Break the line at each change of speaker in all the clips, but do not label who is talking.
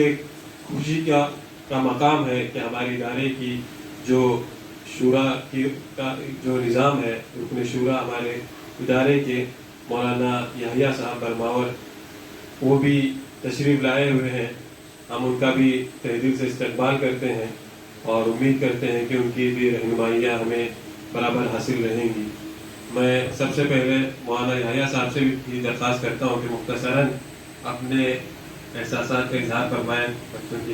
ایک خوشی کا مقام ہے کہ ہمارے ادارے کی جو شورا کا جو نظام ہے، رکن شورا ہمارے ادارے کے مولانا یحییٰ صاحب برماور وہ بھی تشریف لائے ہوئے ہیں. ہم ان کا بھی تہ دل سے استقبال کرتے ہیں اور امید کرتے ہیں کہ ان کی بھی رہنمائیاں ہمیں برابر حاصل رہیں گی. میں سب سے پہلے مولانا یحییٰ صاحب سے بھی درخواست کرتا ہوں کہ مختصراً اپنے احساسات کا اظہار فرمائیں. بچوں کی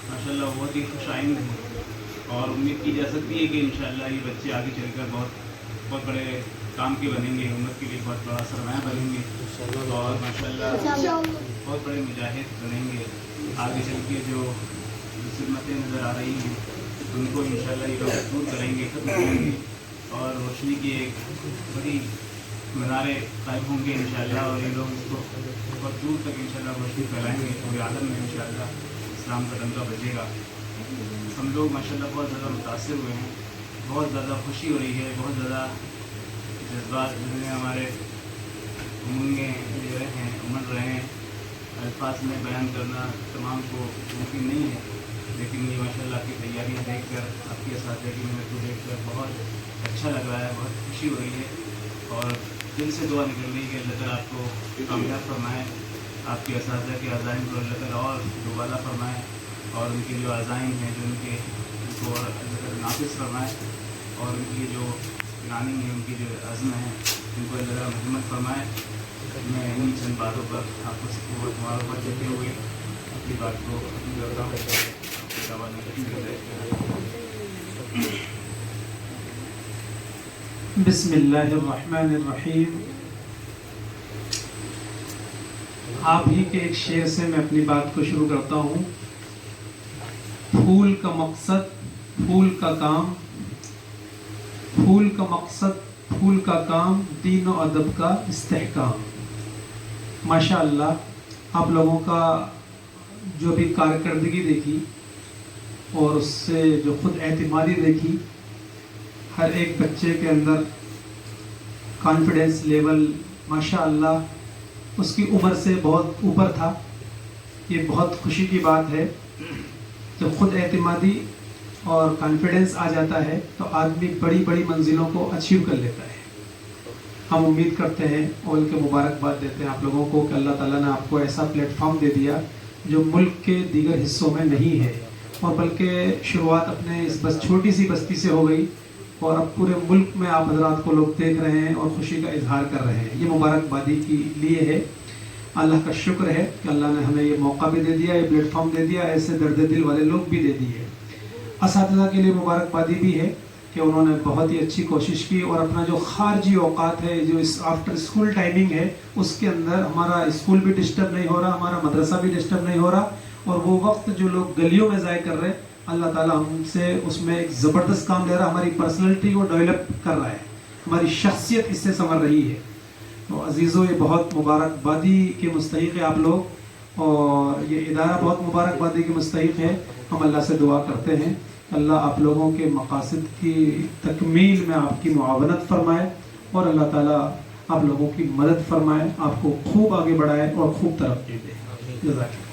ماشاء اللہ بہت ہی خوش آئند ہیں اور امید کی جا سکتی ہے کہ انشاءاللہ یہ بچے آگے چل کر بہت بڑے کام کے بنیں گے، امت کے لیے بہت بڑا سرمایہ بنیں گے اور ماشاءاللہ بہت بڑے مجاہد بنیں گے. آگے چل کے جو خدمتیں نظر آ رہی ہیں ان کو انشاءاللہ یہ لوگ دور کریں گے، ختم کریں گے اور روشنی کی ایک بڑی منارے قائم ہوں گے انشاءاللہ اور یہ لوگ اس کو بہت دور تک انشاءاللہ روشنی پھیلائیں گے. پورے عالم میں انشاءاللہ اسلام کا ڈنکا بجے گا. ہم لوگ ماشاءاللہ بہت زیادہ متاثر ہوئے ہیں، بہت زیادہ خوشی ہو رہی ہے، بہت زیادہ جذبات جو ہیں ہمارے امنگیں ہیں امن رہے ہیں. الفاظ میں بیان کرنا تمام کو ممکن نہیں ہے، لیکن یہ ماشاءاللہ آپ کی تیاریاں دیکھ کر، آپ کی اساتذہ کی محنت کو دیکھ کر بہت اچھا لگ رہا ہے، بہت خوشی ہو رہی ہے اور دل سے دعا نکل رہی ہے کہ اللہ تعالیٰ آپ کو کامیاب فرمائے، آپ کے اساتذہ کے عزائم کو اللہ تعالیٰ اور دوبالا فرمائے اور ان کے جو عزائم ہیں جو ان کو اللہ تعالیٰ نافذ فرمائے اور ان کی جو پلاننگ ہے، ان کی جو عزم ہیں ان کو اللہ تعالیٰ محمد فرمائے. میں انہیں چند باتوں پر آپ کو مبارکباد دیتے ہوئے اپنی بات کو ختم کرتا ہوں.
بسم اللہ الرحمن الرحیم. آپ ہی کے ایک شعر سے میں اپنی بات کو شروع کرتا ہوں. پھول کا مقصد پھول کا کام، پھول کا مقصد پھول کا کام، دین و ادب کا استحکام. ماشاء اللہ آپ لوگوں کا جو بھی کارکردگی دیکھی اور اس سے جو خود اعتمادی دیکھی، ہر ایک بچے کے اندر کانفیڈنس لیول ماشاء اللہ اس کی عمر سے بہت اوپر تھا. یہ بہت خوشی کی بات ہے. جب خود اعتمادی اور کانفیڈنس آ جاتا ہے تو آدمی بڑی بڑی منزلوں کو اچیو کر لیتا ہے. ہم امید کرتے ہیں اور ان کے مبارکباد دیتے ہیں آپ لوگوں کو کہ اللہ تعالیٰ نے آپ کو ایسا پلیٹ فارم دے دیا جو ملک کے دیگر حصوں میں نہیں ہے، اور بلکہ شروعات اپنے اس چھوٹی سی بستی سے ہو گئی اور اب پورے ملک میں آپ حضرات کو لوگ دیکھ رہے ہیں اور خوشی کا اظہار کر رہے ہیں. یہ مبارکبادی کے لیے ہے. اللہ کا شکر ہے کہ اللہ نے ہمیں یہ موقع بھی دے دیا، یہ پلیٹ فارم دے دیا، ایسے درد دل والے لوگ بھی دے دیے. اساتذہ کے لیے مبارکبادی بھی ہے کہ انہوں نے بہت ہی اچھی کوشش کی اور اپنا جو خارجی اوقات ہے، جو اس آفٹر اسکول ٹائمنگ ہے، اس کے اندر ہمارا اسکول بھی ڈسٹرب نہیں ہو رہا، ہمارا مدرسہ بھی ڈسٹرب نہیں ہو رہا، اور وہ وقت جو لوگ گلیوں میں ضائع کر رہے ہیں اللہ تعالیٰ ہم سے اس میں ایک زبردست کام لے رہا ہے. ہماری پرسنالٹی کو ڈیولپ کر رہا ہے، ہماری شخصیت اس سے سنور رہی ہے. تو عزیزوں یہ بہت مبارکبادی کے مستحق ہے آپ لوگ، اور یہ ادارہ بہت مبارکبادی کے مستحق ہے. ہم اللہ سے دعا کرتے ہیں اللہ آپ لوگوں کے مقاصد کی تکمیل میں آپ کی معاونت فرمائے اور اللہ تعالیٰ آپ لوگوں کی مدد فرمائے، آپ کو خوب آگے بڑھائے اور خوب ترقی دے. جزاک اللہ.